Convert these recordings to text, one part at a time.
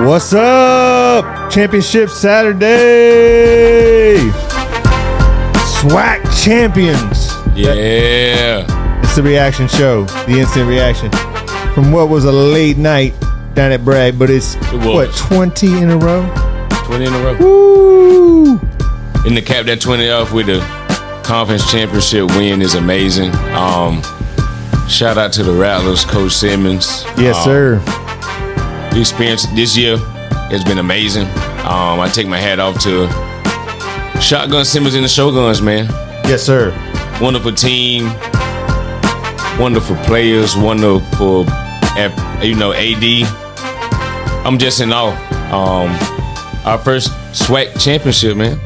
What's up? Championship Saturday. SWAC champions. Yeah. It's the reaction show, the instant reaction from what was a late night down at Bragg, but it's what, 20 in a row? 20 in a row. Woo! And to cap that 20 off with the conference championship win is amazing. Shout out to the Rattlers, Coach Simmons. Yes, sir. The experience this year has been amazing. I take my hat off to Shotgun Simmons and the Shoguns, man. Yes, sir. Wonderful team, wonderful players, wonderful, AD. I'm just in awe. Our first SWAC championship, man.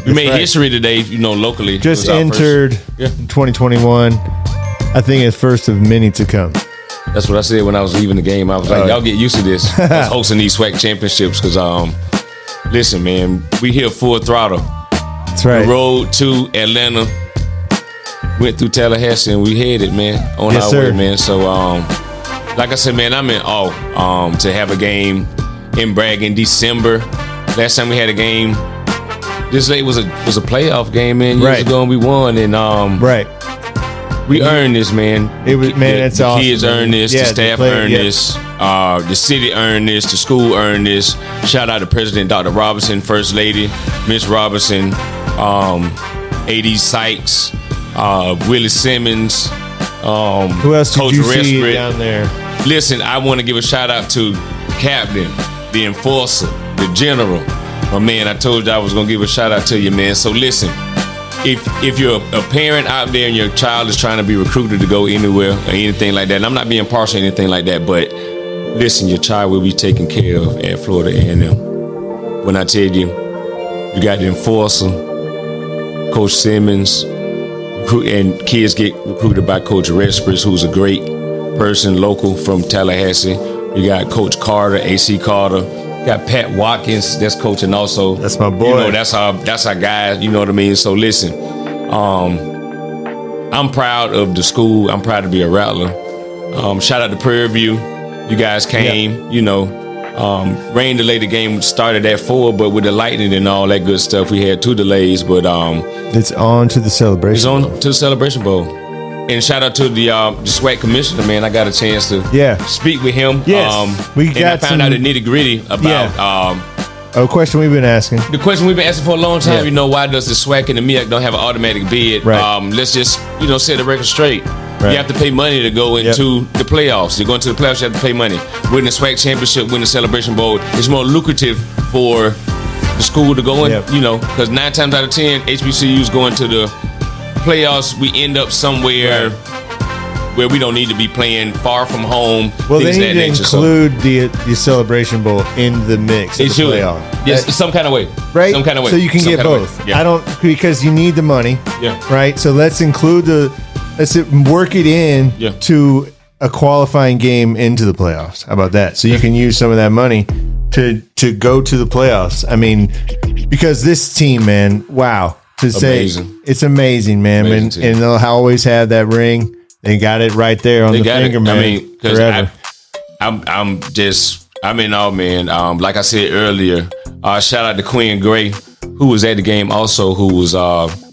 We made history today, locally. Just entered in 2021. I think it's first of many to come. That's what I said when I was leaving the game. I was like, y'all get used to this. I was hosting these SWAC championships because, listen, man, we here full throttle. That's right. The road to Atlanta, went through Tallahassee, and we headed, man, on our way, man. So, like I said, man, I'm in awe to have a game in Bragg in December. Last time we had a game this late was a playoff game, man, years ago, and we won. And we earned this, man. It was, man, that's awesome. The kids earned this, the staff earned this, the city earned this, the school earned this. Shout out to President Dr. Robinson, First Lady Miss Robinson, AD Sykes, Willie Simmons, who else Coach did you see Resprit down there? Listen, I want to give a shout out to Captain, the enforcer, the general. My man, I told you I was gonna give a shout out to you, man. So listen, if you're a parent out there and your child is trying to be recruited to go anywhere or anything like that, and I'm not being partial or anything like that, but listen, your child will be taken care of at Florida A&M. When I tell you, you got the enforcer, Coach Simmons, and kids get recruited by Coach Resprit, who's a great person, local from Tallahassee. You got Coach Carter, AC Carter. You got Pat Watkins, that's coaching also. That's my boy. That's our guy, you know what I mean? So listen, I'm proud of the school. I'm proud to be a Rattler. Shout out to Prairie View. You guys came, rain delay, the game started at 4, but with the lightning and all that good stuff, we had 2 delays, but it's on to the celebration. It's on to the Celebration Bowl. And shout out to the SWAC commissioner, man. I got a chance to speak with him. Yes, I found out the nitty gritty about a question we've been asking. The question we've been asking for a long time. Why does the SWAC and the MEAC don't have an automatic bid? Right. Let's just set the record straight. Right. You have to pay money to go into the playoffs. You're going to the playoffs, you have to pay money. Winning the SWAC championship, winning the Celebration Bowl, it's more lucrative for the school to go in. Because 9 times out of 10, HBCUs going to the playoffs, we end up somewhere where we don't need to be playing far from home. Well, they need to include the Celebration Bowl in the mix of the playoff. Yes, some kind of way. Right? Some kind of way. So you can get both. I don't, because you need the money. Yeah. Right? So let's work it in to a qualifying game into the playoffs. How about that? So you can use some of that money to go to the playoffs. I mean, because this team, man, wow. It's amazing, man. And they'll always have that ring. They got it right there on the finger, man. I mean, because I'm in awe, man. Like I said earlier, shout out to Quinn Gray, who was at the game also, who was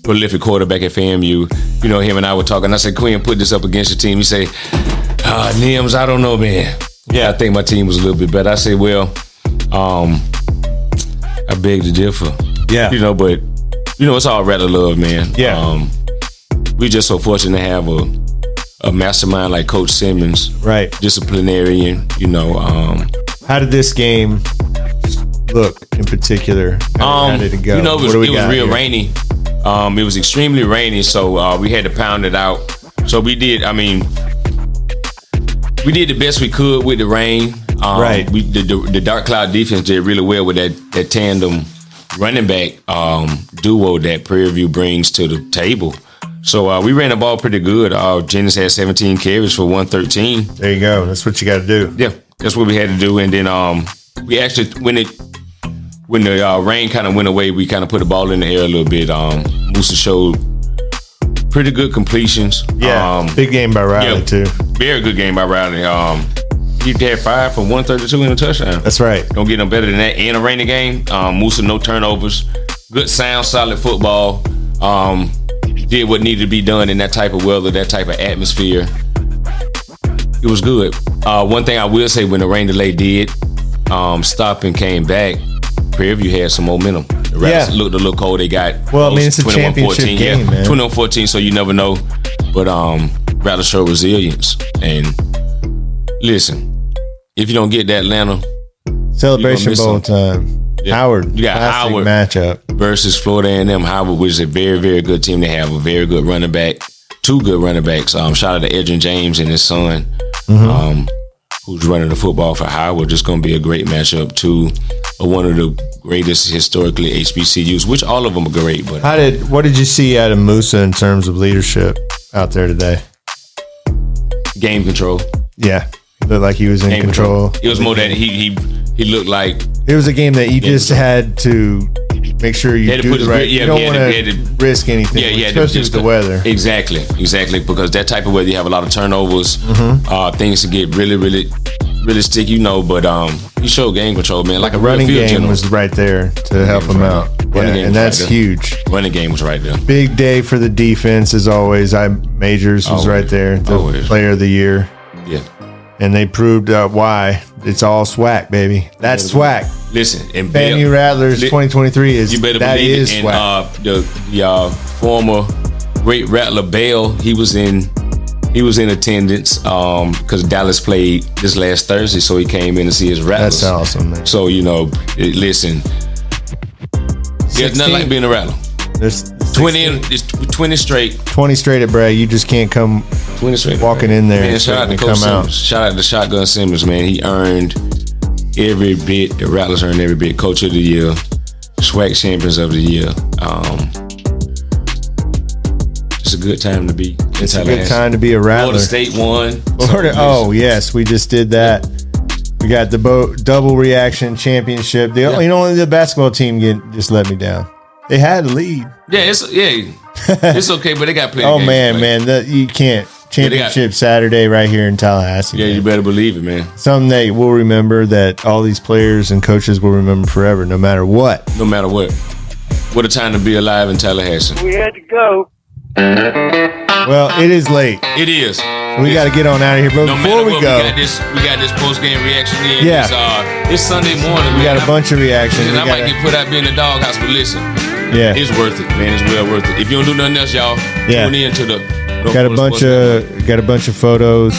prolific quarterback at FAMU. Him and I were talking. I said, Quinn, put this up against your team. He said, Nims, I don't know, man. I think my team was a little bit better. I said, well, I beg to differ. But it's all Rattler love, man. We just so fortunate to have a mastermind like Coach Simmons, right? Disciplinarian, How did this game look in particular? How did it go? It was real rainy. It was extremely rainy, so we had to pound it out. So we did. We did the best we could with the rain. Right. The dark cloud defense did really well with that tandem running back duo that Prairie View brings to the table. So we ran the ball pretty good. Jennings had 17 carries for 113. There you go. That's what you got to do. Yeah, that's what we had to do. And then we actually, when the rain kind of went away, we kind of put the ball in the air a little bit. Musa showed Pretty good completions. Yeah, big game by Rattler too. Very good game by Rattler. He had 5 for 132 in a touchdown. That's right. Don't get no better than that. In a rainy game, Musa no turnovers. Good sound, solid football. Did what needed to be done in that type of weather, that type of atmosphere. It was good. One thing I will say, when the rain delay did stop and came back, Prairie View had some momentum. The Rattlers looked a little cold. They got it's a championship game, man. 21-14, so you never know. But Rattler showed resilience. And listen, if you don't get that Atlanta Celebration Bowl time. Yeah. Howard, you got Howard matchup versus Florida A&M. Howard, which is a very, very good team. They have a very good running back, 2 good running backs. Shout out to Edrin James and his son, who's running the football for Howard. Just going to be a great matchup to one of the greatest historically HBCUs, which all of them are great. But what did you see out of Musa in terms of leadership out there today? Game control. Yeah, looked like he was in control. It was more that he looked like. It was a game that you just had to make sure you do the right. You don't want to risk anything, especially with the weather. Exactly, because that type of weather, you have a lot of turnovers, things to get really, really, really sticky, But he showed game control, man. Like a running game was right there to help him out. And that's huge. Running game was right there. Big day for the defense as always. Majors was right there, the player of the year. Yeah. And they proved why. It's all SWAC, baby. That's SWAC. Listen, and FAMU Rattlers 2023 is you better that believe is it. SWAC. And the former great Rattler Bell, he was in attendance because Dallas played this last Thursday, so he came in to see his Rattlers. That's awesome, man. So listen, there's nothing like being a Rattler. There's 20 straight. 20 straight at Brad. You just can't come 20 straight walking in there. Man, shout out to Coach Simmons. Shout out to Shotgun Simmons, man. He earned every bit. The Rattlers earned every bit. Coach of the year, SWAC champions of the year. It's a good time to be. It's a good time to be a Rattler. Florida State won. Oh yes, we just did that. We got the double reaction championship. Only the basketball team just let me down. They had a lead. It's okay, but they got plenty. Oh man, you can't. Championship Saturday right here in Tallahassee. Yeah, man. You better believe it, man. Something that we'll remember, that all these players and coaches will remember forever, no matter what. No matter what. What a time to be alive in Tallahassee. We had to go. Well, it is late. It is. We got to get on out of here, bro. Before we go, we got this post game reaction in. Yeah, it's Sunday morning. We got a bunch of reactions. I might get put out being in the doghouse, but listen. Yeah, it's worth it, man. It's well worth it. If you don't do nothing else, y'all, tune in to the. Got a bunch of photos.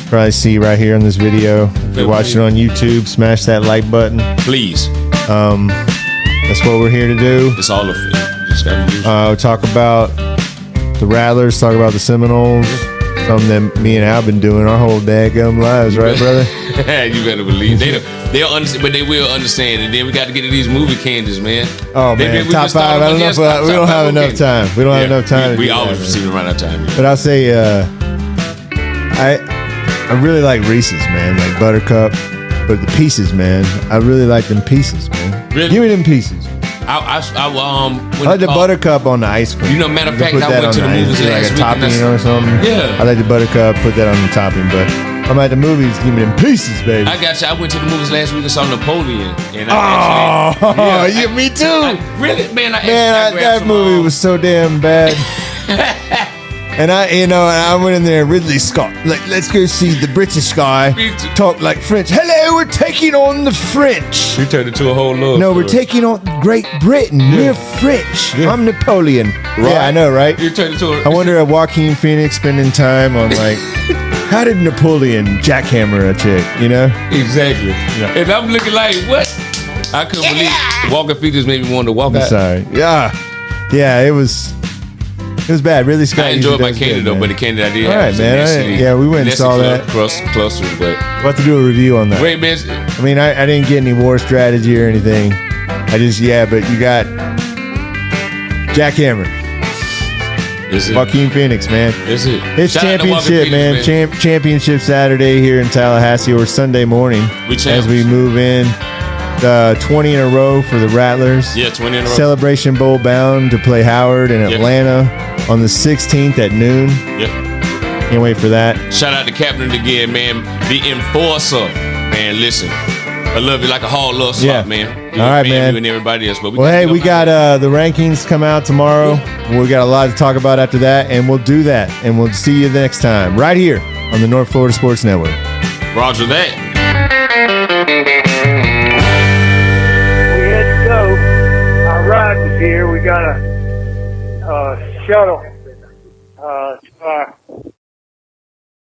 Probably see right here on this video. If you're watching on YouTube, smash that like button, please. That's what we're here to do. It's all of it. Just gotta use it. Talk about the Rattlers. Talk about the Seminoles. Something that me and Al been doing our whole daggum lives, right, brother? You better believe they'll understand, but they will understand. And then we got to get to these movie candies, man. Oh man, top 5. I don't know if we don't have enough time. We don't have enough time. We always seem to run out of time. But I'll say, I really like Reese's, man, like Buttercup. But the pieces, man, I really like them pieces, man. Really? Give me them pieces. I like the Buttercup on the ice cream. Matter of fact, I went to the movies last week. Like a topping or something. Yeah. I like the Buttercup, put that on the topping. But I'm at the movies, give me them pieces, baby. I got you. I went to the movies last week and saw Napoleon. And me too. Really? Man, that movie was so damn bad. And I went in there, Ridley Scott, like, let's go see the British guy talk like French. Hello, we're taking on the French. You turned into a whole love. No, we're taking on Great Britain. Yeah. We're French. Yeah. I'm Napoleon. Right. Yeah, I know, right? You turned into I wonder if Joaquin Phoenix spending time on like, how did Napoleon jackhammer a chick, Exactly. Yeah. And I'm looking like, what? I couldn't believe Joaquin Phoenix made me want to walk out. Sorry. Yeah, it was... It was bad. Really, Scott. I enjoyed my candy though, but the candy I did have. All right, man. We went and saw that. Closer, but we'll have to do a review on that. Wait, man. I mean, I didn't get any war strategy or anything. But you got Jackhammer. Joaquin Phoenix, man. Is it? It's championship, man. Championship Saturday here in Tallahassee, or Sunday morning as we move in. 20 in a row for the Rattlers. Yeah, 20 in a row. Celebration Bowl bound to play Howard in Atlanta on the 16th at noon. Yep. Can't wait for that. Shout out to Captain again, man. The enforcer, man. Listen, I love you like a hog loves Swack, man. All right, man. You and everybody else. But we got the rankings come out tomorrow. We got a lot to talk about after that, and we'll do that. And we'll see you next time right here on the North Florida Sports Network. Roger that. We had to go. Our ride was here. We got a shuttle to our